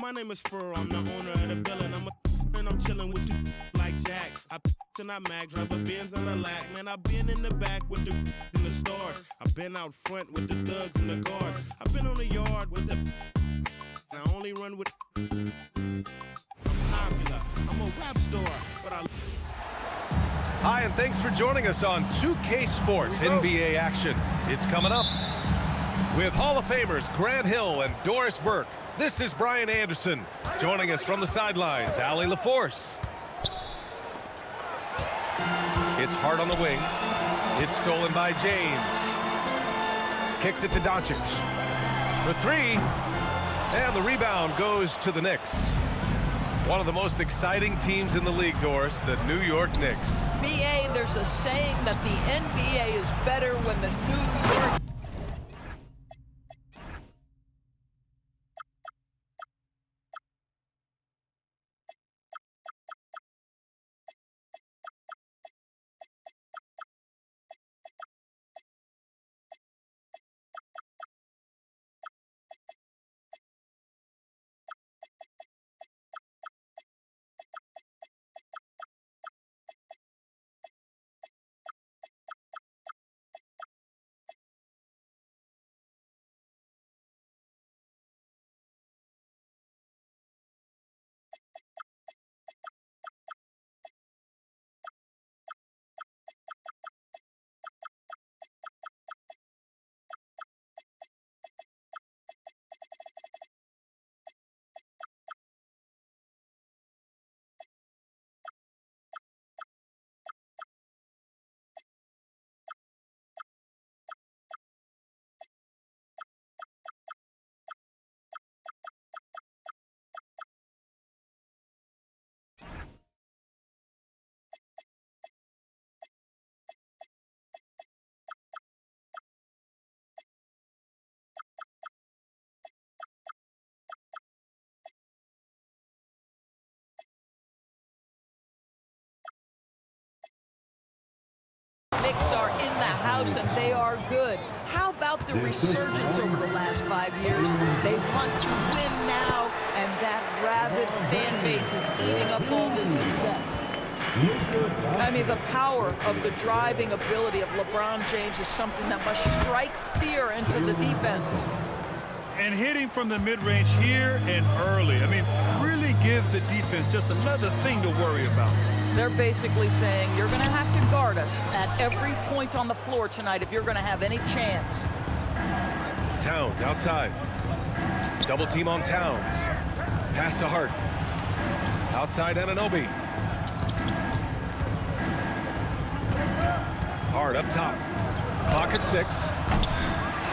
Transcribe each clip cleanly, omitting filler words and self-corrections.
My name is Furrow, I'm the owner of the building. And I'm chilling with you like Jack. I and I mag, drive a Benz and a lack. Man, I've been in the back with the in the stars. I've been out front with the thugs and the guards. I've been on the yard with the I only run with I'm popular. I'm a rap star, but I Hi, and thanks for joining us on 2K Sports NBA action. It's coming up with Hall of Famers Grant Hill and Doris Burke. This is Brian Anderson. Joining us from the sidelines, Allie LaForce. It's hard on the wing. It's stolen by James. Kicks it to Doncic. For three. And the rebound goes to the Knicks. One of the most exciting teams in the league, Doris, the New York Knicks. BA, there's a saying that the NBA is better when the New York Knicks are in the house, and they are good. How about the resurgence over the last 5 years? They want to win now, and that rabid fan base is eating up all this success. I mean, the power of the driving ability of LeBron James is something that must strike fear into the defense. And hitting from the mid-range here and early. I mean, really give the defense just another thing to worry about. They're basically saying you're going to have to guard us at every point on the floor tonight if you're going to have any chance. Towns outside. Double team on Towns. Pass to Hart. Outside Anunoby. Hart up top. Clock at 6.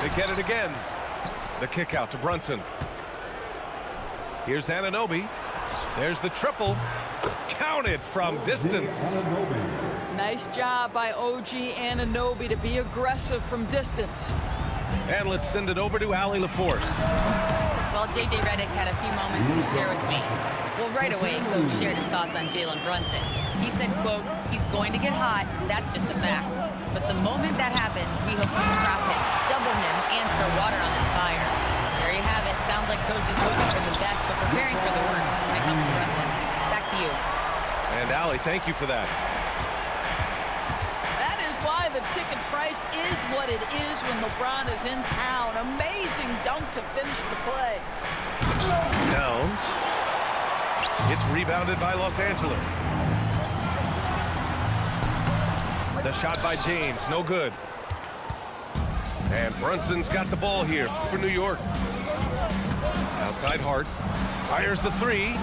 They get it again. The kick out to Brunson. Here's Anunoby. There's the triple. Counted from distance. Nice job by OG Anunoby to be aggressive from distance. And let's send it over to Allie LaForce. Well, J.J. Redick had a few moments to share with me. Well, right away, Coach shared his thoughts on Jalen Brunson. He said, quote, he's going to get hot, that's just a fact. But the moment that happens, we hope to trap him, double him, and throw water on that fire. There you have it. Sounds like Coach is hoping for the best, but preparing for the worst when it comes to Brunson. Back to you. And Allie, thank you for that. That is why the ticket price is what it is when LeBron is in town. Amazing dunk to finish the play. Towns. It's rebounded by Los Angeles. The shot by James, no good. And Brunson's got the ball here for New York. Outside Hart. Fires the three.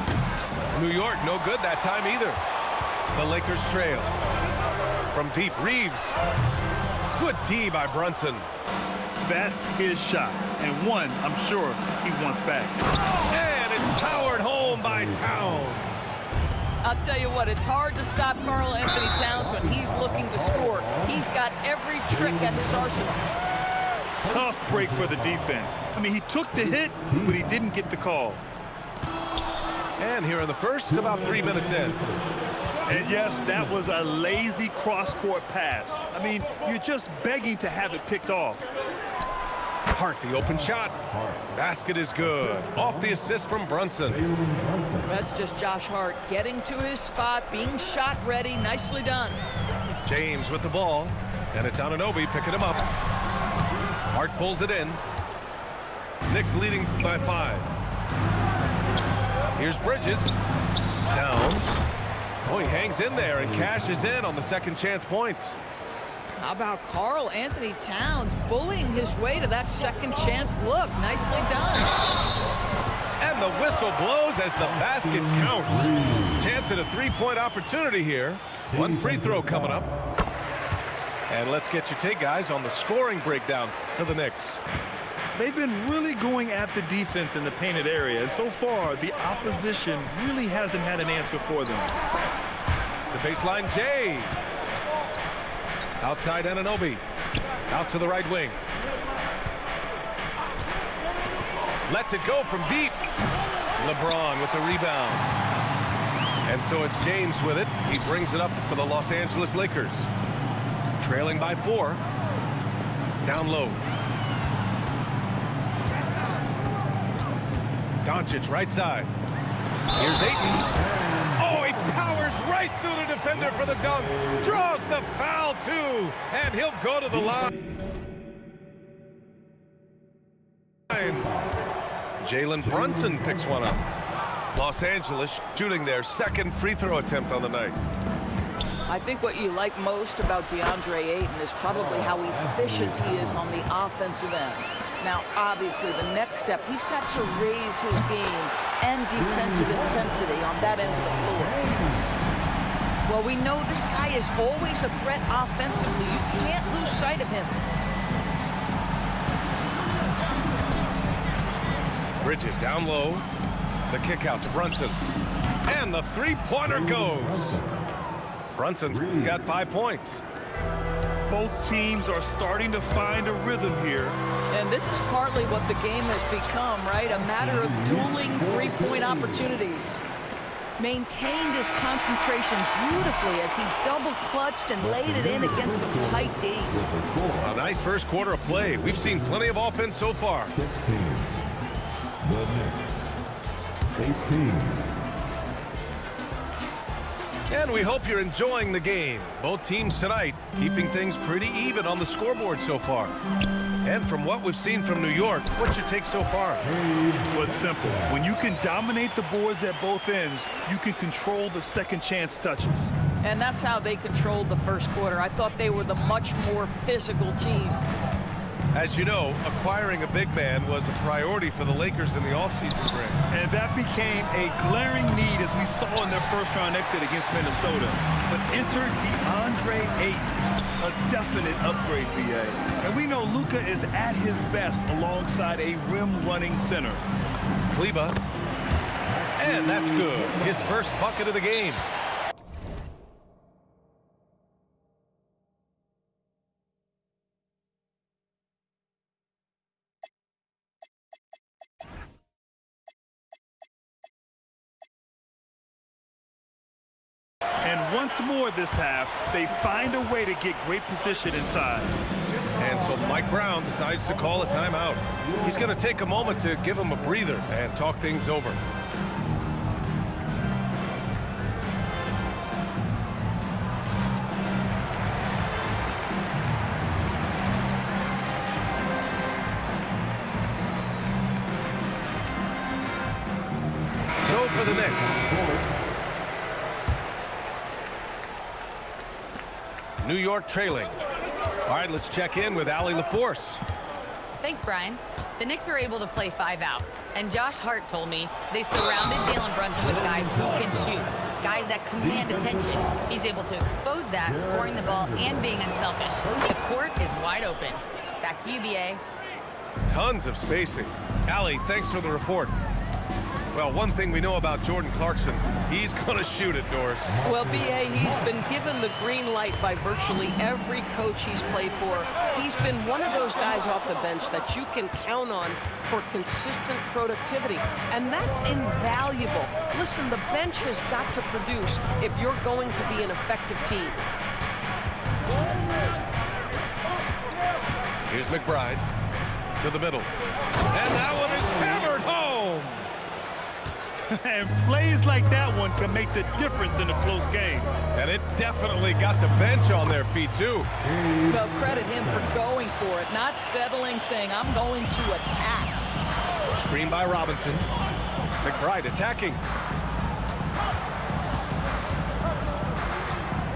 New York, no good that time either. The Lakers trail. From deep, Reeves. Good D by Brunson. That's his shot, and one I'm sure he wants back. And it's powered home by Towns. I'll tell you what, it's hard to stop Karl Anthony Towns when he's looking to score. He's got every trick at his arsenal. Tough break for the defense. I mean, he took the hit, but he didn't get the call. And here in the first, about 3 minutes in. And yes, that was a lazy cross-court pass. I mean, you're just begging to have it picked off. Hart, the open shot. Basket is good. Off the assist from Brunson. That's just Josh Hart getting to his spot, being shot ready. Nicely done. James with the ball, and it's Anunoby picking him up. Hart pulls it in. Knicks leading by 5. Here's Bridges. Towns. Oh, he hangs in there and cashes in on the second chance points. How about Karl Anthony Towns bullying his way to that second chance look? Nicely done. And the whistle blows as the basket counts. Chance at a three-point opportunity here. One free throw coming up. And let's get your take, guys, on the scoring breakdown for the Knicks. They've been really going at the defense in the painted area, and so far the opposition really hasn't had an answer for them. The baseline, Jay. Outside Anunoby. Out to the right wing. Lets it go from deep. LeBron with the rebound. And so it's James with it. He brings it up for the Los Angeles Lakers. Trailing by 4. Down low. Doncic right side. Here's Ayton. Oh, he powers right through the defender for the dunk. Draws the foul, too. And he'll go to the line. Jalen Brunson picks one up. Los Angeles shooting their second free throw attempt on the night. I think what you like most about DeAndre Ayton is probably how efficient he is on the offensive end. Now, obviously, the next step, he's got to raise his game and defensive intensity on that end of the floor. Well, we know this guy is always a threat offensively. You can't lose sight of him. Bridges down low. The kick out to Brunson. And the three-pointer goes. Brunson's got 5 points. Both teams are starting to find a rhythm here. And this is partly what the game has become, right? A matter of dueling three-point opportunities. Maintained his concentration beautifully as he double-clutched and laid it in against some tight D. A nice first quarter of play. We've seen plenty of offense so far. 16. The Knicks. 18. And we hope you're enjoying the game. Both teams tonight keeping things pretty even on the scoreboard so far. And from what we've seen from New York, what's your take so far? Well, it's simple. When you can dominate the boards at both ends, you can control the second chance touches. And that's how they controlled the first quarter. I thought they were the much more physical team. As you know, acquiring a big man was a priority for the Lakers in the offseason, Greg. And that became a glaring need as we saw in their first-round exit against Minnesota. But enter DeAndre Ayton, a definite upgrade, BA. And we know Luka is at his best alongside a rim-running center. Kleba. And that's good. His first bucket of the game. And once more this half, they find a way to get great position inside. And so Mike Brown decides to call a timeout. He's going to take a moment to give him a breather and talk things over. So for the Knicks. New York trailing. All right, let's check in with Allie LaForce. Thanks, Brian. The Knicks are able to play 5 out. And Josh Hart told me they surrounded Jalen Brunson with guys who can shoot, guys that command attention. He's able to expose that, scoring the ball and being unselfish. The court is wide open. Back to you, BA. Tons of spacing. Allie, thanks for the report. Well, one thing we know about Jordan Clarkson, he's going to shoot it, Doris. Well, B.A., he's been given the green light by virtually every coach he's played for. He's been one of those guys off the bench that you can count on for consistent productivity, and that's invaluable. Listen, the bench has got to produce if you're going to be an effective team. Here's McBride. To the middle. And that one is hammered home. And plays like that one can make the difference in a close game. And it definitely got the bench on their feet, too. Well, credit him for going for it, not settling, saying, I'm going to attack. Screen by Robinson. McBride attacking.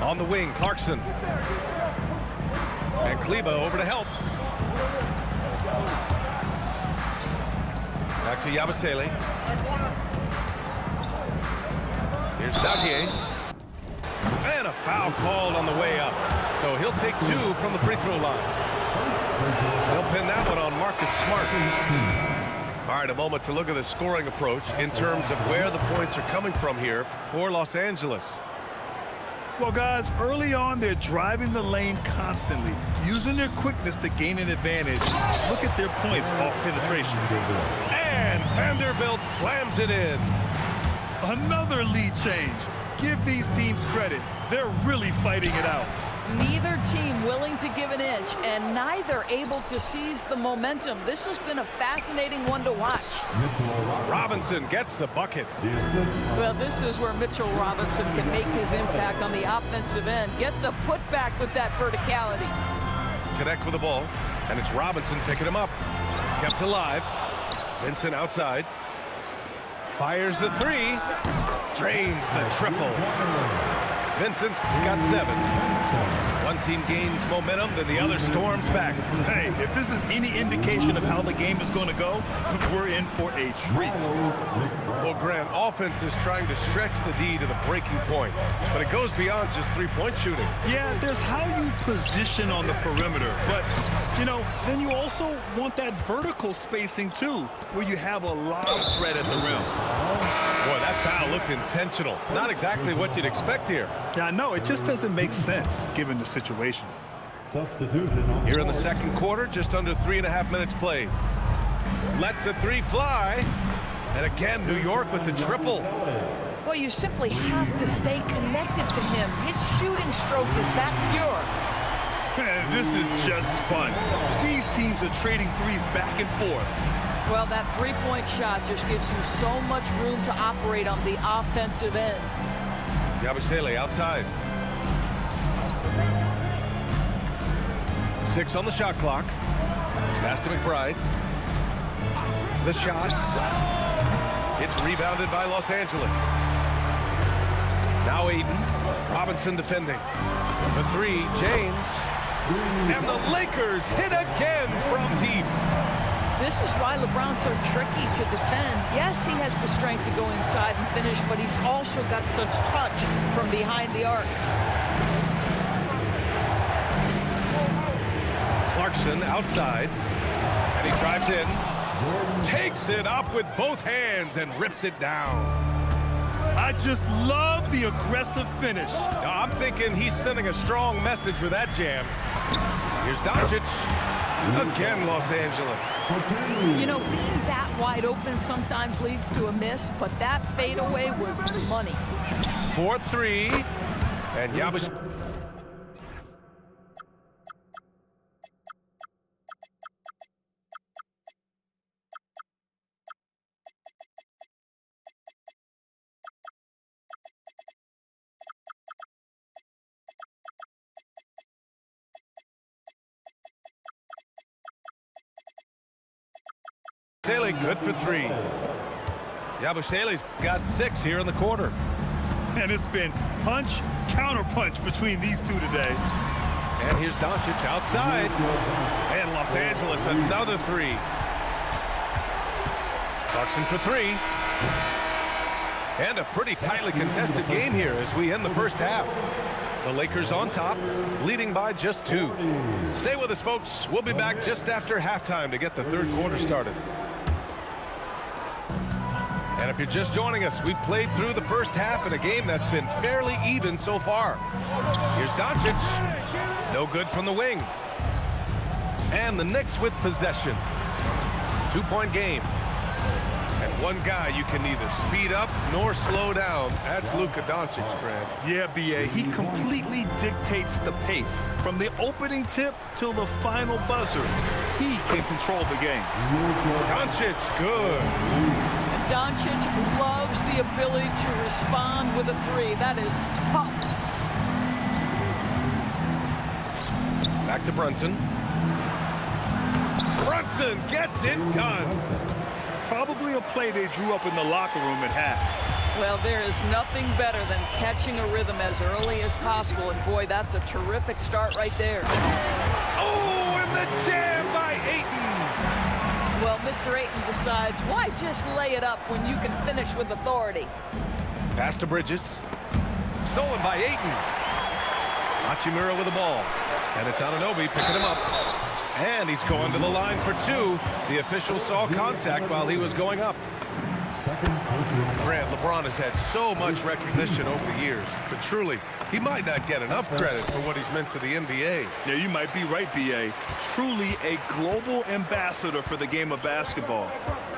On the wing, Clarkson. And Kleba over to help. Back to Yabusele. Here's Dautier. And a foul called on the way up. So he'll take 2 from the free throw line. He'll pin that one on Marcus Smart. All right, a moment to look at the scoring approach in terms of where the points are coming from here for Los Angeles. Well, guys, early on, they're driving the lane constantly, using their quickness to gain an advantage. Look at their points off penetration. And Vanderbilt slams it in. Another lead change. Give these teams credit. They're really fighting it out. Neither team willing to give an inch, and neither able to seize the momentum. This has been a fascinating one to watch. Robinson gets the bucket. Well, this is where Mitchell Robinson can make his impact on the offensive end. Get the putback with that verticality. Connect with the ball, and it's Robinson picking him up. Kept alive. Vincent outside. Fires the 3. Drains the triple. Vincent's got 7. One team gains momentum, then the other storms back. Hey, if this is any indication of how the game is going to go, we're in for a treat. Well, Grant, offense is trying to stretch the D to the breaking point, but it goes beyond just three-point shooting. Yeah, there's how you position on the perimeter, but, you know, then you also want that vertical spacing, too, where you have a lob threat at the rim. Boy, that foul looked intentional. Not exactly what you'd expect here. Yeah, I know. It just doesn't make sense, given the situation. Substitution. Here in the second quarter, just under 3.5 minutes played. Lets the 3 fly. And again, New York with the triple. Well, you simply have to stay connected to him. His shooting stroke is that pure. Man, this is just fun. These teams are trading threes back and forth. Well, that three-point shot just gives you so much room to operate on the offensive end. Yabusele outside. 6 on the shot clock. Pass to McBride. The shot. It's rebounded by Los Angeles. Now Aiden. Robinson defending. The 3, James. And the Lakers hit again from deep. This is why LeBron's so tricky to defend. Yes, he has the strength to go inside and finish, but he's also got such touch from behind the arc. Clarkson outside, and he drives in, takes it up with both hands and rips it down. I just love the aggressive finish. Now, I'm thinking he's sending a strong message with that jam. Here's Doncic. Again, Los Angeles. You know, being that wide open sometimes leads to a miss, but that fadeaway was money. 4-3, and Yabusele. Good for 3. Yabusele's got 6 here in the quarter. And it's been punch, counter punch between these two today. And here's Doncic outside. And Los Angeles another 3. Clarkson for 3. And a pretty tightly contested game here as we end the first half. The Lakers on top, leading by just 2. Stay with us, folks. We'll be back just after halftime to get the third quarter started. And if you're just joining us, we played through the first half in a game that's been fairly even so far. Here's Doncic. No good from the wing. And the Knicks with possession. 2-point game. And one guy you can neither speed up nor slow down. That's Luka Doncic, Grant. Yeah, B.A. He completely dictates the pace. From the opening tip till the final buzzer. he can control the game. Doncic, good. Doncic loves the ability to respond with a three. That is tough. Back to Brunson. Brunson gets it done. Probably a play they drew up in the locker room at half. Well, there is nothing better than catching a rhythm as early as possible, and boy, that's a terrific start right there. Oh, and the jam by Ayton. Well, Mr. Ayton decides, why just lay it up when you can finish with authority? Pass to Bridges. Stolen by Ayton. Hachimura with the ball. And it's Anunoby picking him up. And he's going to the line for two. The official saw contact while he was going up. Grant, LeBron has had so much recognition over the years, but truly, he might not get enough credit for what he's meant to the NBA. Yeah, you might be right, B.A. Truly a global ambassador for the game of basketball.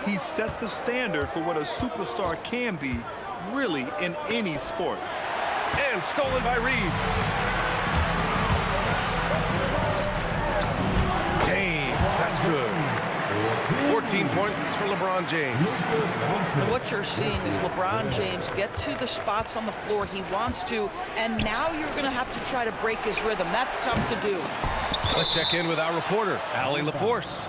He set the standard for what a superstar can be, really, in any sport. And stolen by Reeves. James, that's good. 14 points for LeBron James. And what you're seeing is LeBron James get to the spots on the floor he wants to, and now you're going to have to try to break his rhythm. That's tough to do. Let's check in with our reporter, Allie LaForce.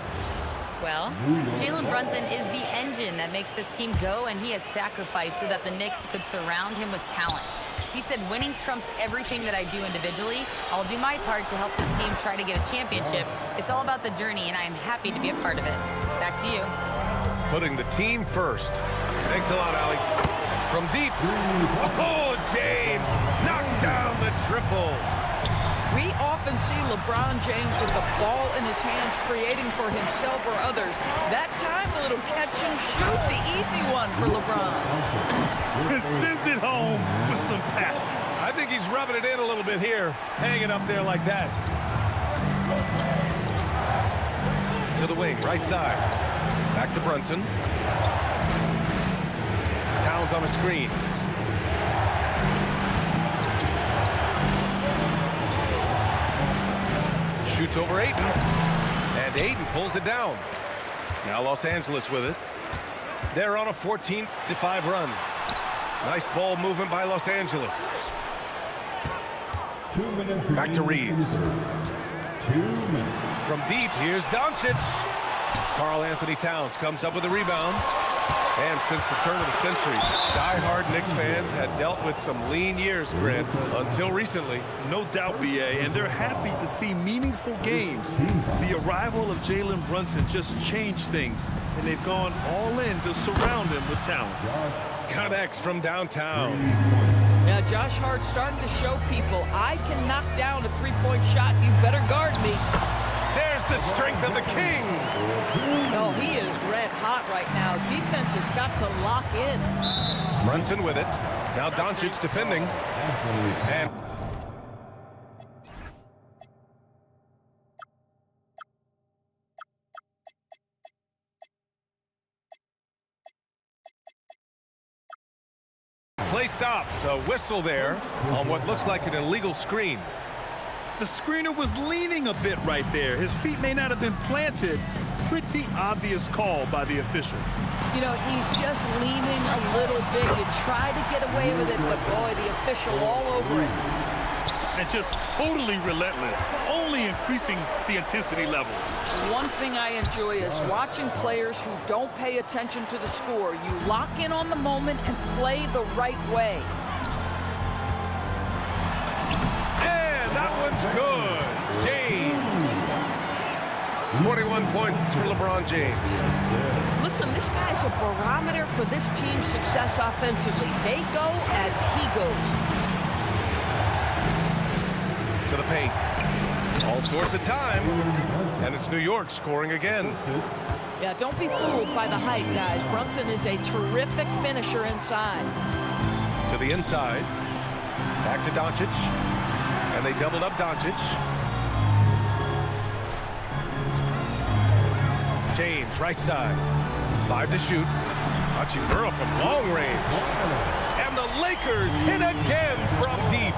Well, Jalen Brunson is the engine that makes this team go, and he has sacrificed so that the Knicks could surround him with talent. He said, winning trumps everything that I do individually. I'll do my part to help this team try to get a championship. It's all about the journey, and I am happy to be a part of it. Back to you. Putting the team first. Thanks a lot, Allie. From deep. Oh, James knocks down the triple. We often see LeBron James with the ball in his hands creating for himself or others. That time, a little catch and shoot, the easy one for LeBron. And sends it home with some passion. I think he's rubbing it in a little bit here, hanging up there like that. To the wing, right side. Back to Brunson. Towns on a screen. Shoots over Ayton. And Ayton pulls it down. Now Los Angeles with it. They're on a 14-5 run. Nice ball movement by Los Angeles. 2 minutes. Back to Reeves. 2 minutes. From deep, here's Doncic. Karl Anthony Towns comes up with a rebound. And since the turn of the century, die-hard Knicks fans had dealt with some lean years, Grant, until recently. No doubt, B.A., and they're happy to see meaningful games. The arrival of Jalen Brunson just changed things, and they've gone all in to surround him with talent. Connects from downtown. Now, Josh Hart's starting to show people, I can knock down a three-point shot. You better guard me. There's the strength of the king. Oh, he is red hot right now. Defense has got to lock in. Brunson with it. Now Doncic defending. And play stops. A whistle there on what looks like an illegal screen. The screener was leaning a bit right there. His feet may not have been planted. Pretty obvious call by the officials. You know, he's just leaning a little bit. You try to get away with it, but boy, the official all over it. And just totally relentless, only increasing the intensity level. One thing I enjoy is watching players who don't pay attention to the score. You lock in on the moment and play the right way. That one's good. James. 21 points for LeBron James. Listen, this guy's a barometer for this team's success offensively. They go as he goes. To the paint. All sorts of time. And it's New York scoring again. Yeah, don't be fooled by the height, guys. Brunson is a terrific finisher inside. To the inside. Back to Doncic. And they doubled up Doncic. James, right side. 5 to shoot. Hachimura from long range. And the Lakers hit again from deep.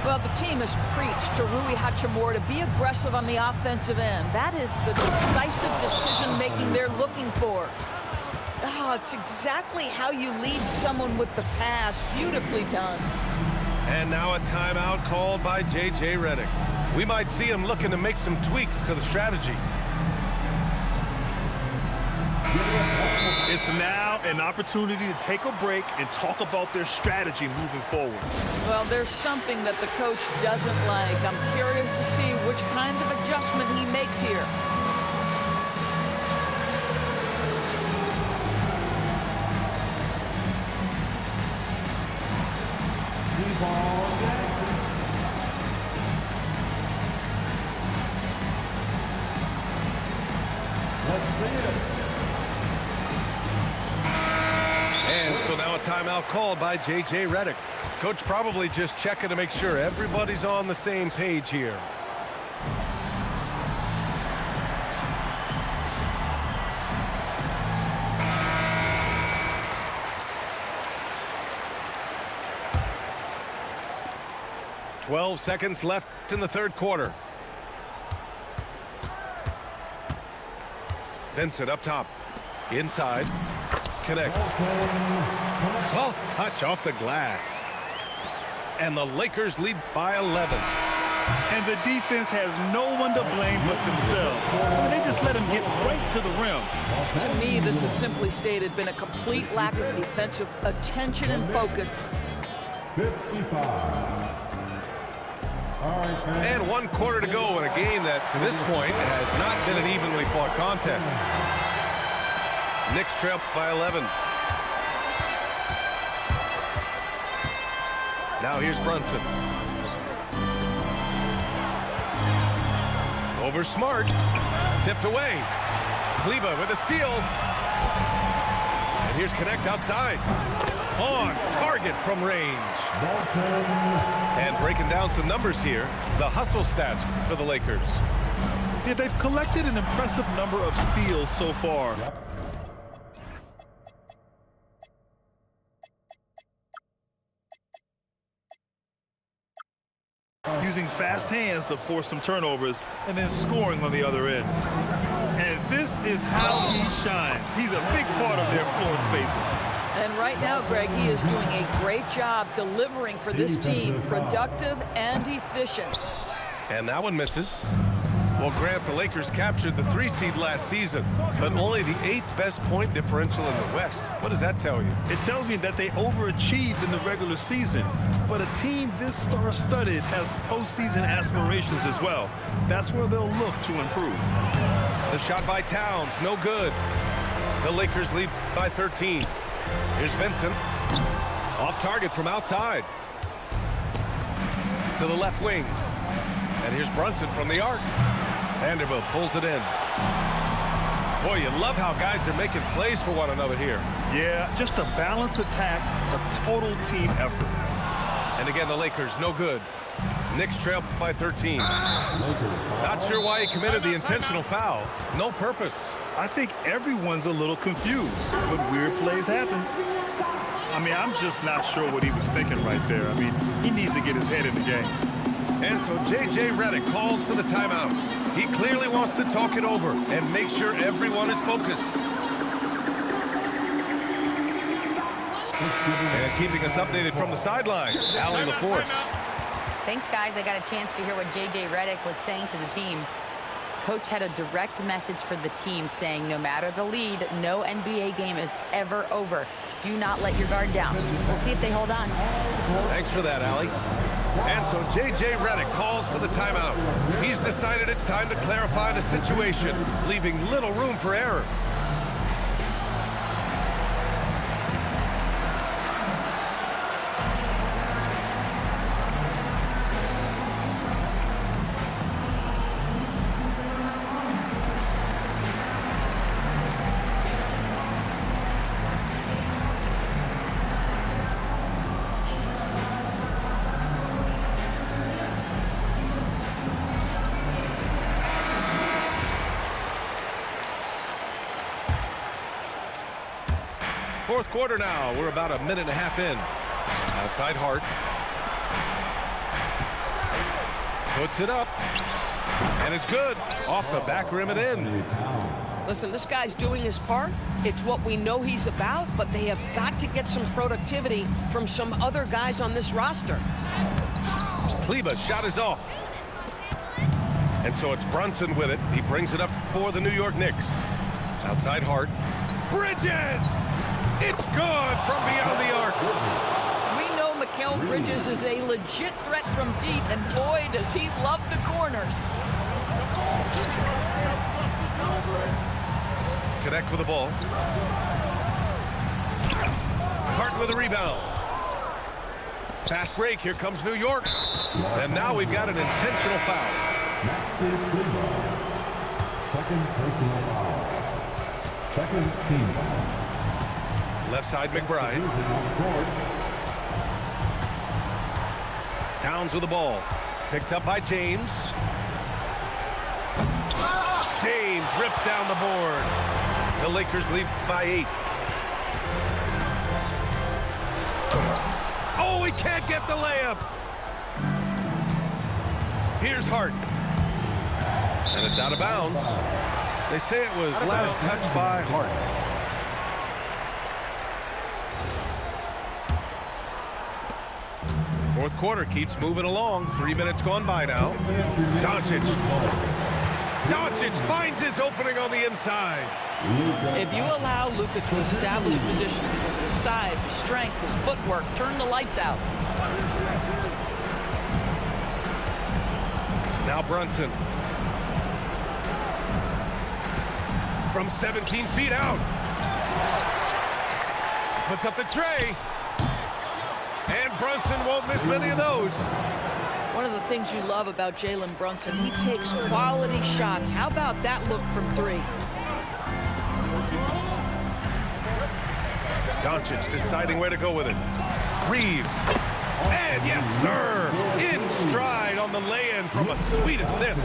Well, the team has preached to Rui Hachimura to be aggressive on the offensive end. That is the decisive decision-making they're looking for. Oh, it's exactly how you lead someone with the pass. Beautifully done. And now a timeout called by J.J. Redick. We might see him looking to make some tweaks to the strategy. It's now an opportunity to take a break and talk about their strategy moving forward. Well, there's something that the coach doesn't like. I'm curious to see which kind of adjustment he makes here. And so now a timeout called by J.J. Redick. Coach probably just checking to make sure everybody's on the same page here. "12 seconds left in the third quarter. Vincent up top. Inside. Connect. Soft touch off the glass. And the Lakers lead by 11. And the defense has no one to blame but themselves. They just let them get right to the rim. To me, this has simply stated been a complete lack of defensive attention and focus. 55. And 1 quarter to go in a game that, to this point, has not been an evenly fought contest. Knicks trail by 11. Now here's Brunson. Over Smart. Tipped away. Kleba with a steal. And here's Connect outside. On target from range. And breaking down some numbers here, the hustle stats for the Lakers. Yeah, they've collected an impressive number of steals so far. Using fast hands to force some turnovers and then scoring on the other end. And this is how he shines. He's a big part of their floor spacing. And right now, Greg, he is doing a great job delivering for this team, productive and efficient. And that one misses. Well, Grant, the Lakers captured the 3 seed last season, but only the 8th best point differential in the West. What does that tell you? It tells me that they overachieved in the regular season, but a team this star-studded has postseason aspirations as well. That's where they'll look to improve. The shot by Towns, no good. The Lakers lead by 13. Here's Vincent. Off target from outside. To the left wing. And here's Brunson from the arc. Vanderbilt pulls it in. Boy, you love how guys are making plays for one another here. Yeah, just a balanced attack, a total team effort. And again, the Lakers, no good. Knicks trail by 13. Not sure why he committed the intentional foul. No purpose. I think everyone's a little confused, but weird plays happen. I mean, I'm just not sure what he was thinking right there. I mean, he needs to get his head in the game. And so J.J. Redick calls for the timeout. He clearly wants to talk it over and make sure everyone is focused. And keeping us updated from the sideline, Allie LaForce. Thanks, guys. I got a chance to hear what J.J. Redick was saying to the team. Coach had a direct message for the team saying no matter the lead, no NBA game is ever over. Do not let your guard down. We'll see if they hold on. Thanks for that, Allie. And so J.J. Redick calls for the timeout. He's decided it's time to clarify the situation, leaving little room for error. Fourth quarter now. We're about a minute and a half in. Outside Hart. Puts it up. And it's good. Off the back rim and in. Listen, this guy's doing his part. It's what we know he's about, but they have got to get some productivity from some other guys on this roster. Kleber's shot is off. And so it's Brunson with it. He brings it up for the New York Knicks. Outside Hart. Bridges! It's good from beyond the arc. We know Mikal Bridges is a legit threat from deep, and boy, does he love the corners. Connect with the ball. Hart with a rebound. Fast break. Here comes New York. And now we've got an intentional foul. Second personal foul. Second team foul. Left side McBride. Towns with the ball. Picked up by James. James rips down the board. The Lakers lead by 8. Oh, he can't get the layup. Here's Hart. And it's out of bounds. They say it was last touched by Hart. Fourth quarter keeps moving along. 3 minutes gone by now. Doncic finds his opening on the inside. If you allow Luka to establish position because of his size, his strength, his footwork, turn the lights out. Now Brunson. From 17 feet out. Puts up the tray. And Brunson won't miss many of those. One of the things you love about Jalen Brunson, he takes quality shots. How about that look from 3? Doncic deciding where to go with it. Reeves. And yes, sir. In stride on the lay-in from a sweet assist.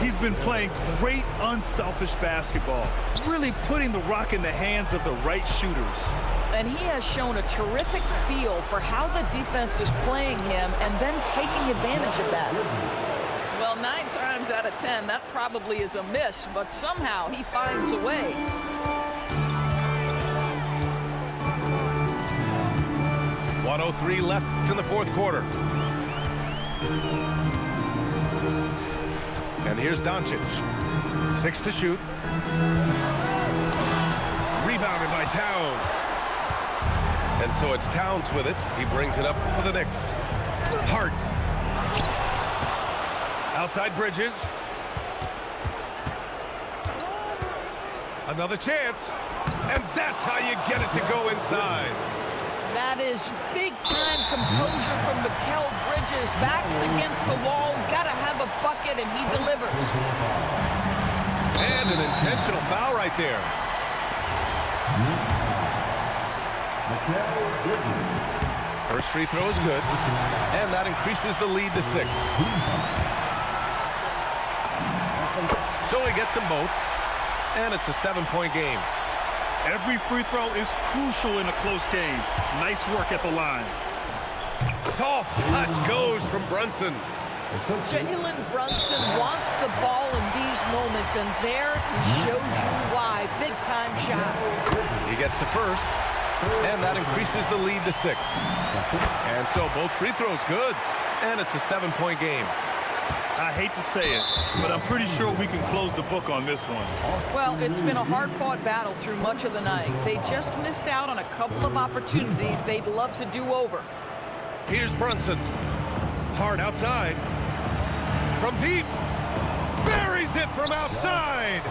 He's been playing great, unselfish basketball, really putting the rock in the hands of the right shooters. And he has shown a terrific feel for how the defense is playing him and then taking advantage of that. Well, 9 times out of 10, that probably is a miss, but somehow he finds a way. .103 left in the fourth quarter. And here's Doncic. 6 to shoot. Rebounded by Towns. And so it's Towns with it. He brings it up for the Knicks. Hart. Outside Bridges. Another chance. And that's how you get it to go inside. That is big-time composure from Mikal Bridges. Backs against the wall. Got to have a bucket, and he delivers. And an intentional foul right there. First free throw is good, and that increases the lead to 6. So he gets them both, and it's a 7-point game. Every free throw is crucial in a close game. Nice work at the line. Soft touch goes from Brunson. Jalen Brunson wants the ball in these moments, and there he shows you why. Big-time shot. He gets the first, and that increases the lead to 6. And so both free throws good, and it's a 7-point game. I hate to say it, but I'm pretty sure we can close the book on this one. Well, it's been a hard-fought battle through much of the night. They just missed out on a couple of opportunities they'd love to do over. Here's Brunson. Hard outside. From deep. Buries it from outside.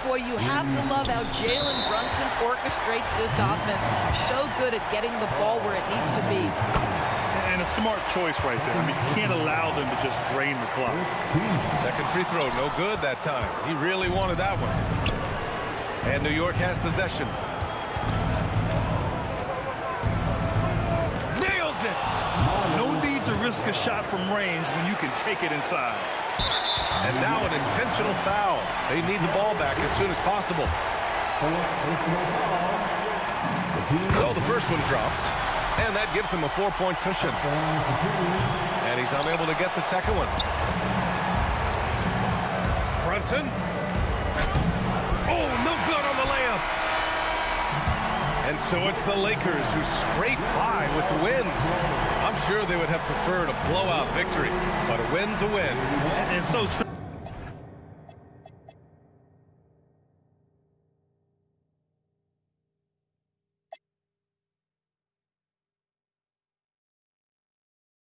Boy, you have to love how Jalen Brunson orchestrates this offense. So good at getting the ball where it needs to be. And a smart choice right there. I mean, you can't allow them to just drain the clock. Second free throw, no good that time. He really wanted that one. And New York has possession. Nails it! No need to risk a shot from range when you can take it inside. And now an intentional foul. They need the ball back as soon as possible. So the first one drops, and that gives them a 4-point cushion. And he's unable to get the second one. Brunson. Oh, no good on the layup. And so it's the Lakers who scrape by with the win. I'm sure they would have preferred a blowout victory, but a win's a win. And so true.